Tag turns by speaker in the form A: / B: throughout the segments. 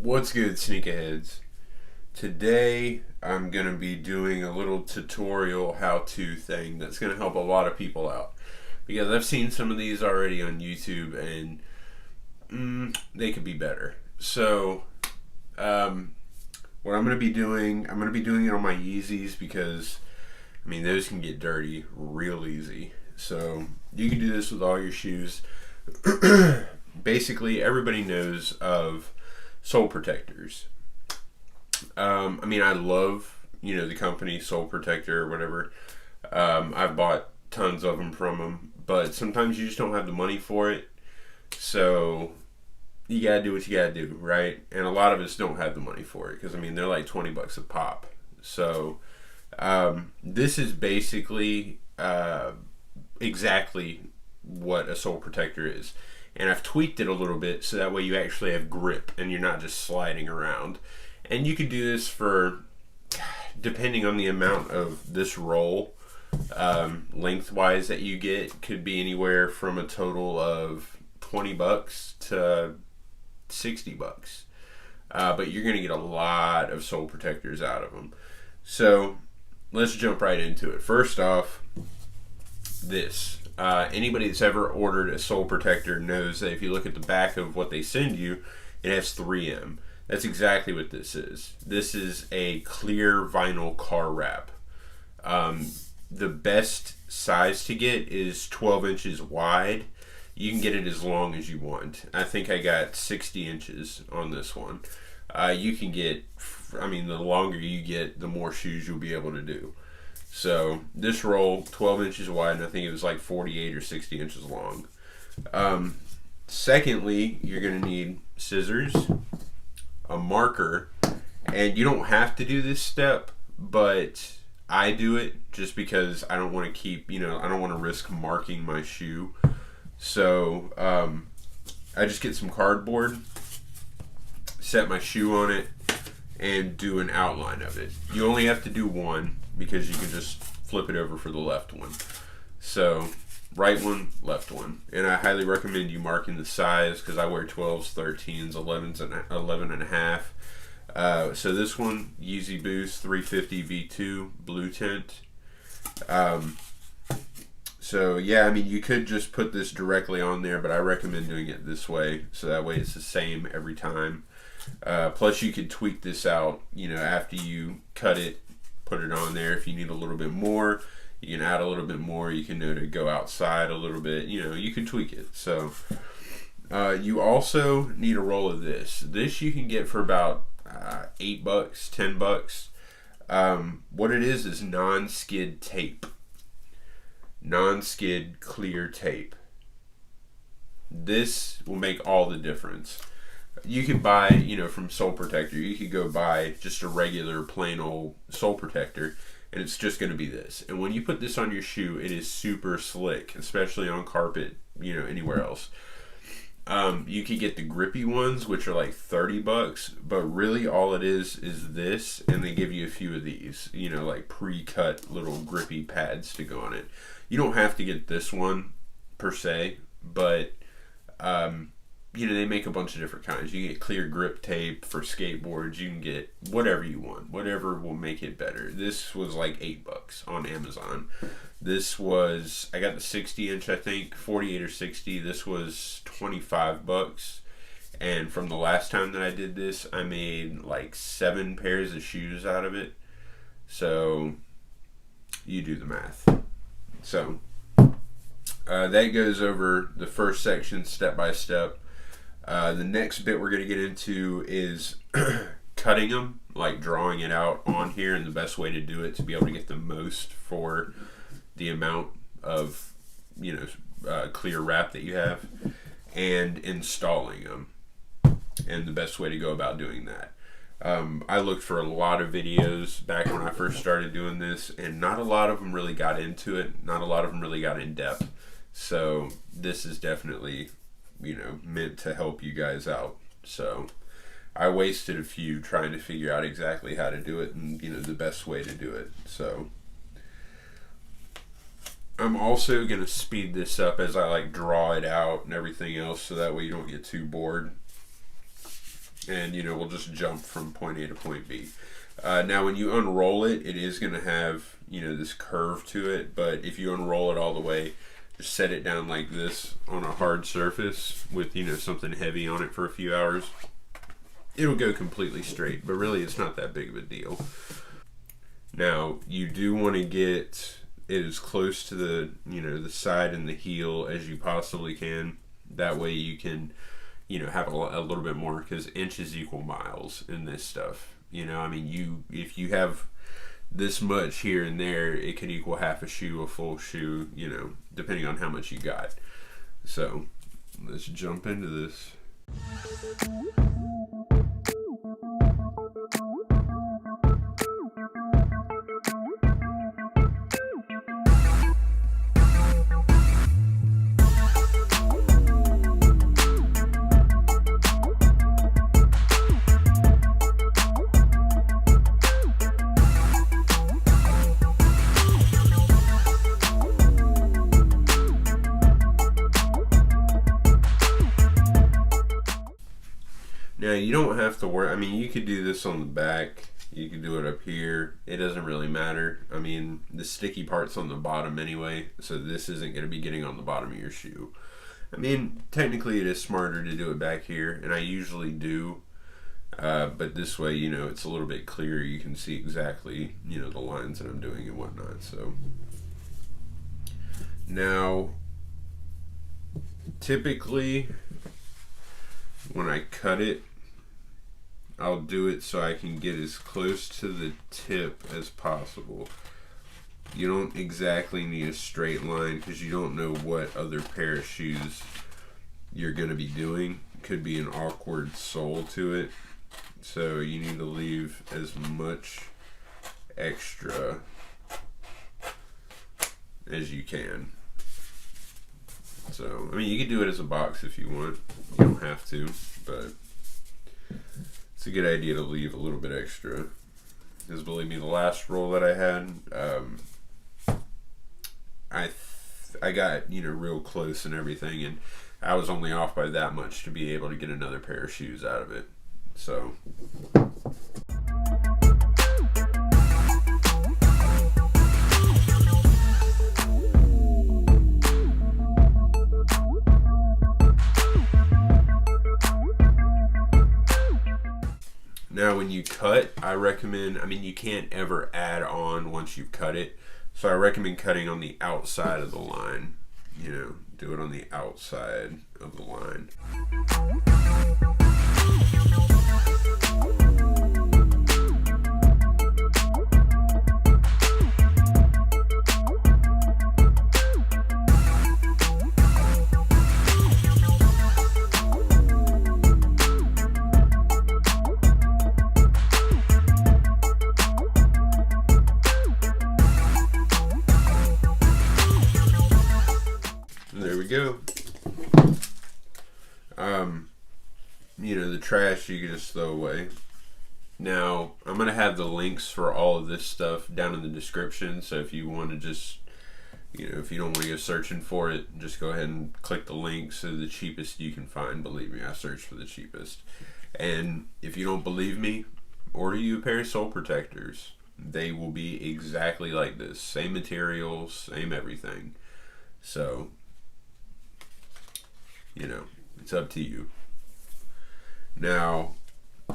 A: What's good, sneakerheads? Today I'm going to be doing a little tutorial how-to thing that's going to help a lot of people out. Because I've seen some of these already on YouTube and they could be better. So, what I'm going to be doing, I'm going to be doing it on my Yeezys because, those can get dirty real easy. So, you can do this with all your shoes. Basically, everybody knows of sole protectors. I love, the company Sole Protector or whatever. I've bought tons of them from them, but sometimes you just don't have the money for it. So you gotta do what you gotta do, right? And a lot of us don't have the money for it because they're like $20 a pop. So this is basically exactly what a sole protector is. And I've tweaked it a little bit so that way you actually have grip and you're not just sliding around. And you could do this for, depending on the amount of this roll, lengthwise that you get, could be anywhere from a total of $20 to $60. But you're going to get a lot of sole protectors out of them. So let's jump right into it. First off, this. Anybody that's ever ordered a sole protector knows that if you look at the back of what they send you, it has 3M. That's exactly what this is. This is a clear vinyl car wrap. The best size to get is 12 inches wide. You can get it as long as you want. I think I got 60 inches on this one. You can get, the longer you get, the more shoes you'll be able to do. So this roll, 12 inches wide, and I think it was like 48 or 60 inches long. Secondly, you're going to need scissors, a marker, and you don't have to do this step, but I do it just because I don't want to keep, I don't want to risk marking my shoe. So I just get some cardboard, set my shoe on it, and do an outline of it. You only have to do one because you can just flip it over for the left one. So right one, left one. And I highly recommend you marking the size because I wear 12s, 13s, 11s, and 11 and a half. So this one, Yeezy Boost 350 V2 blue tint. So yeah, you could just put this directly on there, but I recommend doing it this way so that way it's the same every time. Plus you could tweak this out, after you cut it, put it on there. If you need a little bit more, you can add a little bit more. You can know to go outside a little bit. You can tweak it. So you also need a roll of this. This you can get for about $8, $10. What it is non-skid tape. Non-skid clear tape. This will make all the difference. You can buy, from Sole Protector, you could go buy just a regular plain old Sole Protector, and it's just going to be this. And when you put this on your shoe, it is super slick, especially on carpet, anywhere else. You could get the grippy ones, which are like $30, but really all it is this, and they give you a few of these, like pre-cut little grippy pads to go on it. You don't have to get this one per se, but they make a bunch of different kinds. You can get clear grip tape for skateboards. You can get whatever you want. Whatever will make it better. This was like $8 on Amazon. This was, I got the 60 inch, I think, 48 or 60. This was $25. And from the last time that I did this, I made like 7 pairs of shoes out of it. So you do the math. So that goes over the first section step by step. The next bit we're going to get into is cutting them, like drawing it out on here, and the best way to do it to be able to get the most for the amount of clear wrap that you have, and installing them, and the best way to go about doing that. I looked for a lot of videos back when I first started doing this, and not a lot of them really got into it. Not a lot of them really got in depth. So this is definitely meant to help you guys out. So I wasted a few trying to figure out exactly how to do it and the best way to do it. So I'm also going to speed this up as I draw it out and everything else, so that way you don't get too bored. and we'll just jump from point A to point B. Now when you unroll it, it is going to have this curve to it, but if you unroll it all the way, just set it down like this on a hard surface with something heavy on it for a few hours, it'll go completely straight. But really, it's not that big of a deal. Now you do want to get it as close to the the side and the heel as you possibly can. That way you can have a little bit more, because inches equal miles in this stuff. If you have this much here and there, it could equal half a shoe, a full shoe, depending on how much you got. So let's jump into this. Now you don't have to worry. You could do this on the back. You could do it up here. It doesn't really matter. The sticky part's on the bottom anyway, so this isn't going to be getting on the bottom of your shoe. Technically it is smarter to do it back here, and I usually do. But this way, it's a little bit clearer. You can see exactly, the lines that I'm doing and whatnot. So now, typically, when I cut it, I'll do it so I can get as close to the tip as possible. You don't exactly need a straight line, because you don't know what other pair of shoes you're going to be doing. Could be an awkward sole to it. So you need to leave as much extra as you can. So, you could do it as a box if you want. You don't have to, but it's a good idea to leave a little bit extra. Because believe me, the last roll that I had, I got real close and everything, and I was only off by that much to be able to get another pair of shoes out of it. So now when you cut, I recommend, you can't ever add on once you've cut it. So I recommend cutting on the outside of the line. Do it on the outside of the line. There we go. The trash you can just throw away. Now, I'm going to have the links for all of this stuff down in the description, so if you want to just, if you don't want to go searching for it, just go ahead and click the links to the cheapest you can find. Believe me, I searched for the cheapest. And if you don't believe me, order you a pair of sole protectors. They will be exactly like this. Same materials, same everything. So, it's up to you. Now,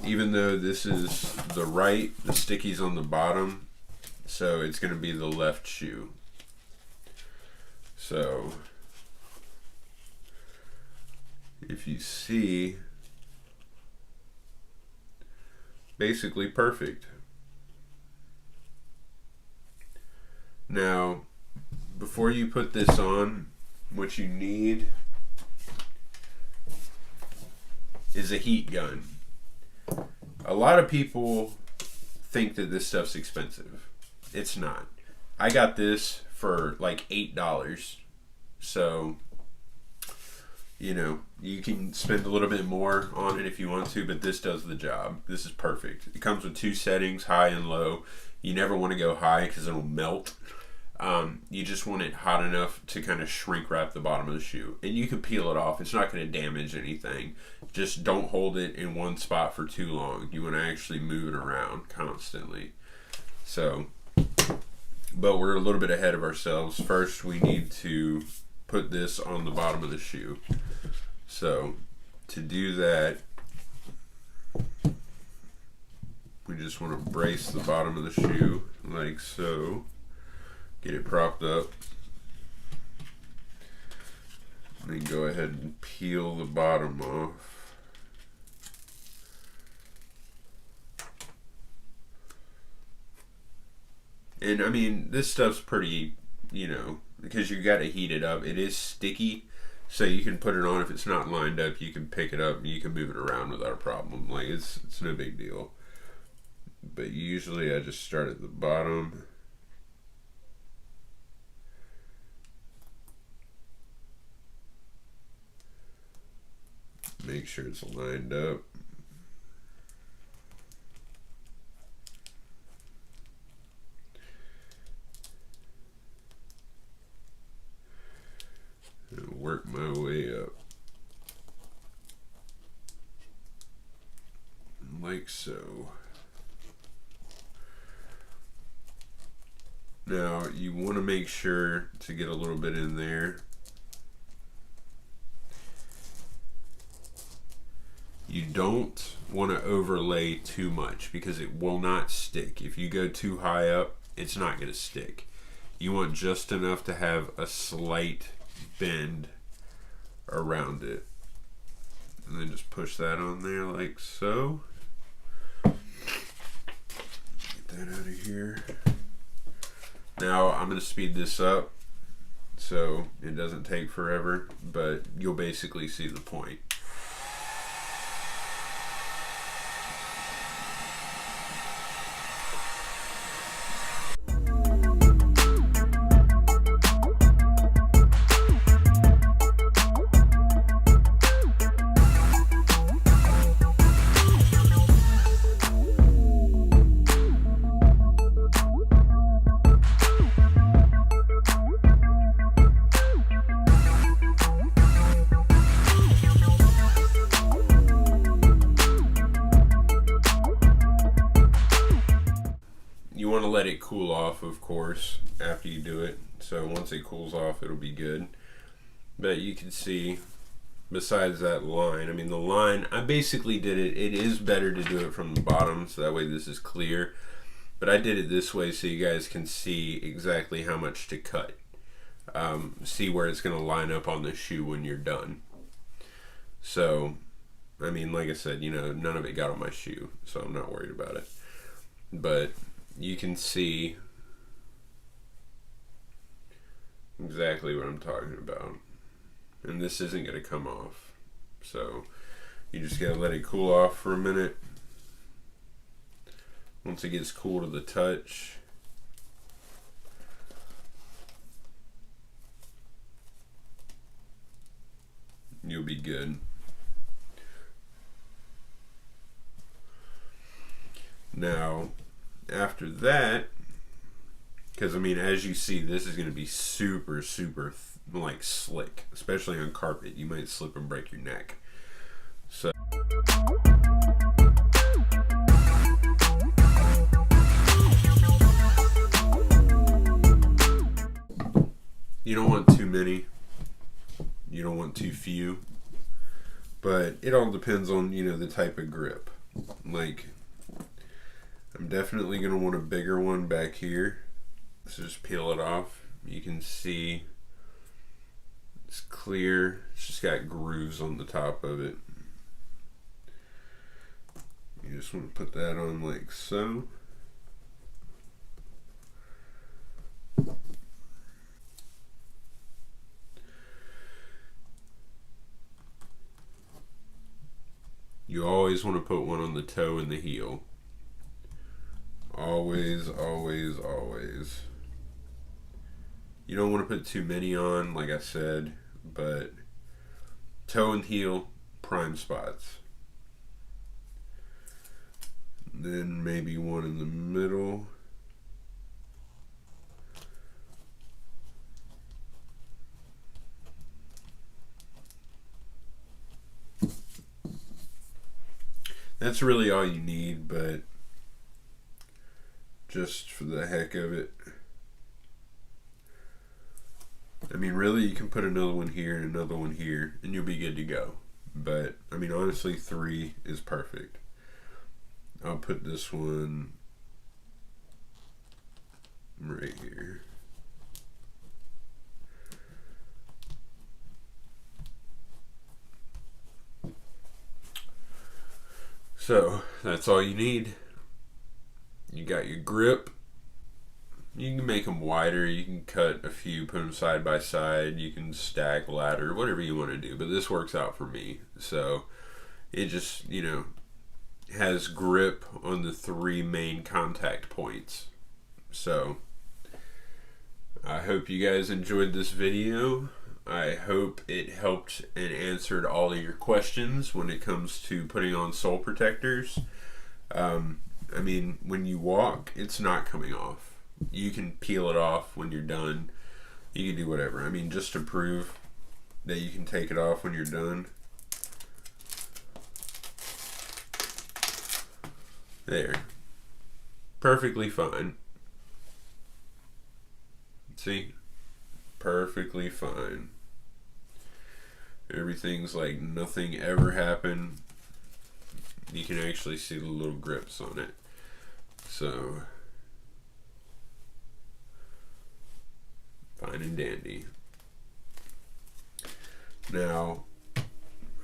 A: even though this is the right, the sticky's on the bottom, so it's going to be the left shoe. So, if you see, basically perfect. Now, before you put this on, what you need is a heat gun. A lot of people think that this stuff's expensive. It's not. I got this for like $8. So, you can spend a little bit more on it if you want to, but this does the job. This is perfect. It comes with 2 settings, high and low. You never want to go high because it'll melt. You just want it hot enough to kind of shrink wrap the bottom of the shoe. And you can peel it off. It's not going to damage anything. Just don't hold it in one spot for too long. You want to actually move it around constantly. So, but we're a little bit ahead of ourselves. First, we need to put this on the bottom of the shoe. So, to do that, we just want to brace the bottom of the shoe like so. Get it propped up. And then go ahead and peel the bottom off. And I mean, this stuff's pretty, because you got to heat it up. It is sticky, so you can put it on. If it's not lined up, you can pick it up and you can move it around without a problem. Like, it's no big deal. But usually I just start at the bottom. Make sure it's lined up. And work my way up. Like so. Now you want to make sure to get a little bit in there. You don't want to overlay too much because it will not stick. If you go too high up, it's not going to stick. You want just enough to have a slight bend around it. And then just push that on there like so. Get that out of here. Now I'm going to speed this up so it doesn't take forever, but you'll basically see the point. You want to let it cool off, of course, after you do it. So once it cools off, it'll be good. But you can see, besides that line, I mean, the line, I basically did it. It is better to do it from the bottom, so that way this is clear. But I did it this way so you guys can see exactly how much to cut. See where it's going to line up on the shoe when you're done. So, I mean, like I said, none of it got on my shoe, so I'm not worried about it. But you can see exactly what I'm talking about. And this isn't going to come off. So you just got to let it cool off for a minute. Once it gets cool to the touch, you'll be good. Now, after that, because I mean, as you see, this is going to be super, super like slick, especially on carpet. You might slip and break your neck. So you don't want too many. You don't want too few. But it all depends on, the type of grip. Like, I'm definitely going to want a bigger one back here. So just peel it off. You can see it's clear. It's just got grooves on the top of it. You just want to put that on like so. You always want to put one on the toe and the heel. Always, always, always. You don't want to put too many on, like I said, but toe and heel, prime spots. Then maybe one in the middle. that's really all you need, but just for the heck of it. I mean, really, you can put another one here and another one here, and you'll be good to go. But, I mean, honestly, 3 is perfect. I'll put this one right here. So, that's all you need. You got your grip. You can make them wider. You can cut a few, put them side by side. You can stack, ladder, whatever you want to do. But this works out for me. So, it just, you know, has grip on the 3 main contact points. So, I hope you guys enjoyed this video. I hope it helped and answered all of your questions when it comes to putting on sole protectors. I mean, when you walk, it's not coming off. You can peel it off when you're done. You can do whatever. I mean, just to prove that you can take it off when you're done. There. Perfectly fine. See? Perfectly fine. Everything's like nothing ever happened. You can actually see the little grips on it. So, fine and dandy. Now,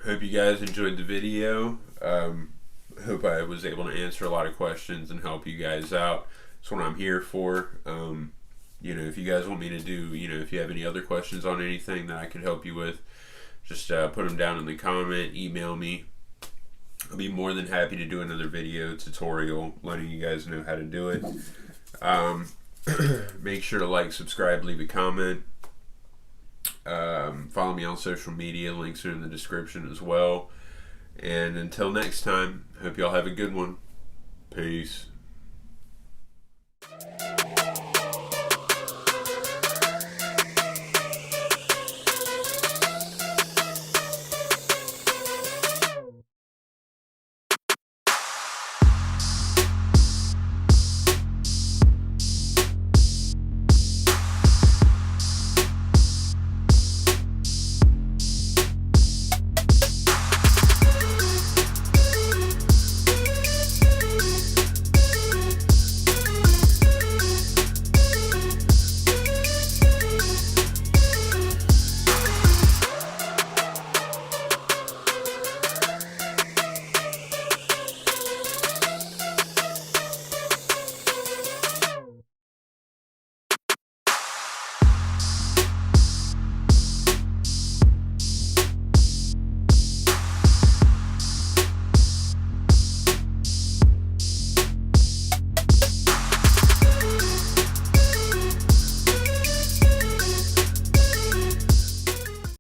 A: hope you guys enjoyed the video. Hope I was able to answer a lot of questions and help you guys out. That's what I'm here for. You know, if you guys want me to do, you know, if you have any other questions on anything that I could help you with, just put them down in the comment, email me. I'll be more than happy to do another video tutorial letting you guys know how to do it. Make sure to like, subscribe, leave a comment. Follow me on social media. Links are in the description as well. And until next time, hope y'all have a good one. Peace.